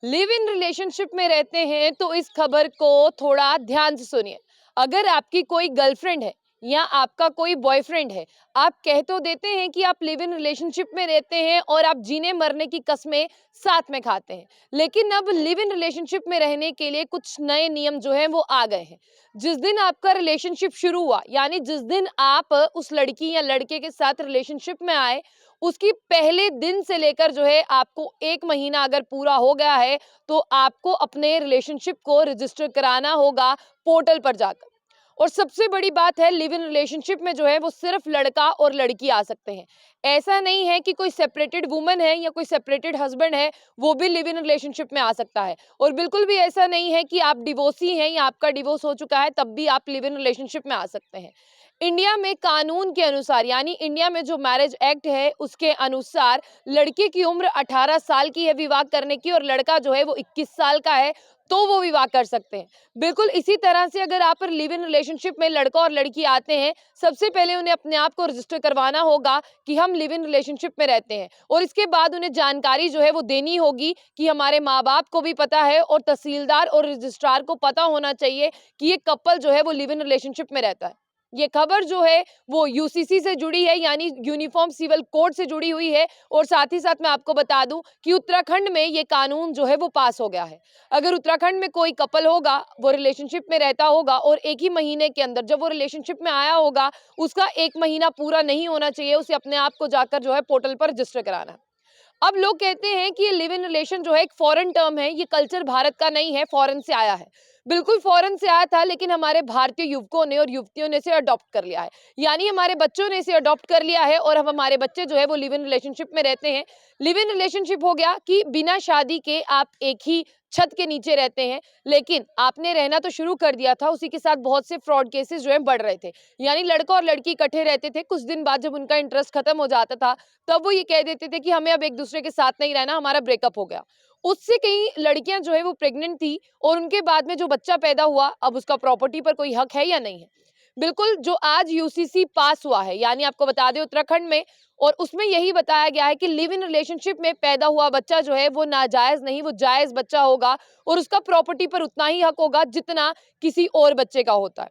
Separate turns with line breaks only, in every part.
Live in relationship में रहते हैं तो इस खबर को थोड़ा ध्यान से सुनिए। अगर आपकी कोई गर्लफ्रेंड है या आपका कोई बॉयफ्रेंड है, आप कह तो देते हैं कि आप लिव इन रिलेशनशिप में रहते हैं और आप जीने मरने की कस्में साथ में खाते हैं। लेकिन अब लिव इन रिलेशनशिप में रहने के लिए कुछ नए नियम जो हैं वो आ गए हैं। जिस दिन आपका रिलेशनशिप शुरू हुआ, यानी जिस दिन आप उस लड़की या लड़के के साथ रिलेशनशिप में आए, उसकी पहले दिन से लेकर जो है आपको 1 महीना अगर पूरा हो गया है, तो आपको अपने रिलेशनशिप को रजिस्टर कराना होगा पोर्टल पर जाकर। और सबसे बड़ी बात है, लिव इन रिलेशनशिप में जो है वो सिर्फ लड़का और लड़की आ सकते हैं। ऐसा नहीं है कि कोई सेपरेटेड वुमन है या कोई सेपरेटेड हस्बैंड है, वो भी लिव इन रिलेशनशिप में आ सकता है। और बिल्कुल भी ऐसा नहीं है कि आप डिवोर्सी हैं या आपका डिवोर्स हो चुका है तब भी आप लिव इन रिलेशनशिप में आ सकते हैं। इंडिया में कानून के अनुसार, यानी इंडिया में जो मैरिज एक्ट है उसके अनुसार लड़की की उम्र 18 साल की है विवाह करने की, और लड़का जो है वो 21 साल का है, तो वो विवाह कर सकते हैं। बिल्कुल इसी तरह से अगर आप लिव इन रिलेशनशिप में लड़का और लड़की आते हैं, सबसे पहले उन्हें अपने आप को रजिस्टर करवाना होगा कि हम लिव इन रिलेशनशिप में रहते हैं, और इसके बाद उन्हें जानकारी जो है वो देनी होगी कि हमारे माँ-बाप को भी पता है और तहसीलदार और रजिस्ट्रार को पता होना चाहिए कि ये कपल जो है वो लिव इन रिलेशनशिप में रहता है। ये खबर जो है वो यूसीसी से जुड़ी है, यानी यूनिफॉर्म सिविल कोड से जुड़ी हुई है। और साथ ही साथ मैं आपको बता दूं कि उत्तराखंड में ये कानून जो है वो पास हो गया है। अगर उत्तराखंड में कोई कपल होगा, वो रिलेशनशिप में रहता होगा और 1 ही महीने के अंदर जब वो रिलेशनशिप में आया होगा, उसका 1 महीना पूरा नहीं होना चाहिए, उसे अपने आप को जाकर जो है पोर्टल पर रजिस्टर कराना है। अब लोग कहते हैं कि ये लिव इन रिलेशन जो है एक फॉरेन टर्म है, ये कल्चर भारत का नहीं है, फॉरेन से आया है। बिल्कुल फॉरेन से आया था, लेकिन हमारे भारतीय युवकों ने और युवतियों ने इसे अडॉप्ट कर लिया है। यानी हमारे बच्चों ने इसे अडॉप्ट कर लिया है और अब हमारे बच्चे जो है वो लिव इन रिलेशनशिप में रहते हैं। लिव इन रिलेशनशिप हो गया कि बिना शादी के आप एक ही छत के नीचे रहते हैं, लेकिन आपने रहना तो शुरू कर दिया था, उसी के साथ बहुत से फ्रॉड केसेस जो है बढ़ रहे थे। यानी लड़का और लड़की इकट्ठे रहते थे, कुछ दिन बाद जब उनका इंटरेस्ट खत्म हो जाता था, तब वो ये कह देते थे कि हमें अब एक दूसरे के साथ नहीं रहना, हमारा ब्रेकअप हो गया। उससे कई लड़कियां जो है वो प्रेग्नेंट थी, और उनके बाद में जो बच्चा पैदा हुआ, अब उसका प्रॉपर्टी पर कोई हक है या नहीं है। बिल्कुल जो आज यूसीसी पास हुआ है, यानी आपको बता दें उत्तराखंड में, और उसमें यही बताया गया है कि लिव इन रिलेशनशिप में पैदा हुआ बच्चा जो है वो नाजायज नहीं, वो जायज बच्चा होगा, और उसका प्रॉपर्टी पर उतना ही हक होगा जितना किसी और बच्चे का होता है।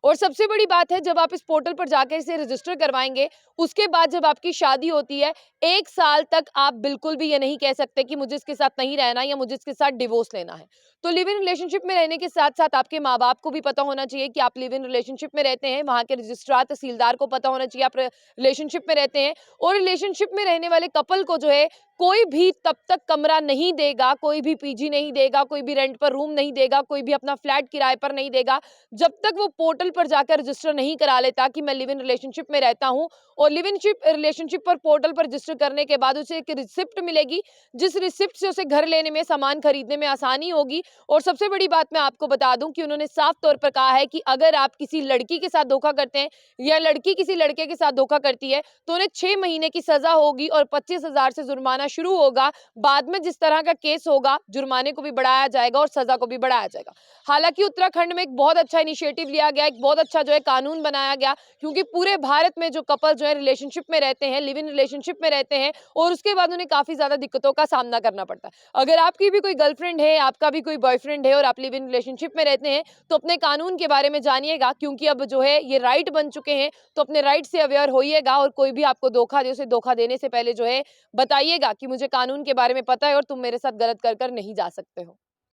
और सबसे बड़ी बात है, जब आप इस पोर्टल पर जाकर इसे रजिस्टर करवाएंगे, उसके बाद जब आपकी शादी होती है, 1 साल तक आप बिल्कुल भी ये नहीं कह सकते कि मुझे इसके साथ नहीं रहना या मुझे इसके साथ डिवोर्स लेना है। तो लिव इन रिलेशनशिप में रहने के साथ-साथ आपके माँ-बाप को भी पता होना चाहिए कि आप लिव इन रिलेशनशिप में रहते हैं, वहाँ के रजिस्ट्रार, तहसीलदार को पता होना चाहिए आप रिलेशनशिप में रहते हैं। और रिलेशनशिप में रहने वाले कपल को जो है कोई भी तब तक कमरा नहीं देगा, कोई भी पीजी नहीं देगा, कोई भी रेंट पर रूम नहीं देगा, कोई भी अपना फ्लैट किराए पर नहीं देगा, जब तक वो पोर्टल पर जाकर रजिस्टर नहीं करा लेता कि मैं लिव इन रिलेशनशिप में रहता हूँ। और लिव इन रिलेशनशिप पर पोर्टल पर रजिस्टर करने के बाद उसे एक रिसिप्ट मिलेगी, जिस रिसिप्ट से उसे घर लेने में, सामान खरीदने में आसानी होगी। और सबसे बड़ी बात मैं आपको बता दूं कि उन्होंने साफ तौर पर कहा है कि अगर आप किसी लड़की के साथ धोखा करते हैं या लड़की किसी लड़के के साथ धोखा करती है, तो उन्हें 6 महीने की सजा होगी और 25,000 से जुर्माना शुरू होगा। बाद में जिस तरह का केस होगा, जुर्माने को भी बढ़ाया जाएगा और सजा को भी बढ़ाया जाएगा। हालांकि उत्तराखंड में एक बहुत अच्छा इनिशिएटिव लिया गया, एक बहुत अच्छा जो है कानून बनाया गया, क्योंकि पूरे भारत में जो कपल जो है रिलेशनशिप में रहते हैं, लिव इन रिलेशनशिप में रहते हैं, और उसके बाद उन्हें काफी ज्यादा दिक्कतों का सामना करना पड़ता है। अगर आपकी भी कोई गर्लफ्रेंड है, आपका भी कोई बॉयफ्रेंड है और आप लिव इन रिलेशनशिप में रहते हैं, तो अपने कानून के बारे में जानिएगा, क्योंकि अब जो है ये राइट बन चुके हैं। तो अपने राइट से अवेयर होइएगा, और कोई भी आपको धोखा दे, उसे धोखा देने से पहले जो है बताइएगा कि मुझे कानून के बारे में पता है और तुम मेरे साथ गलत कर कर नहीं जा सकते हो।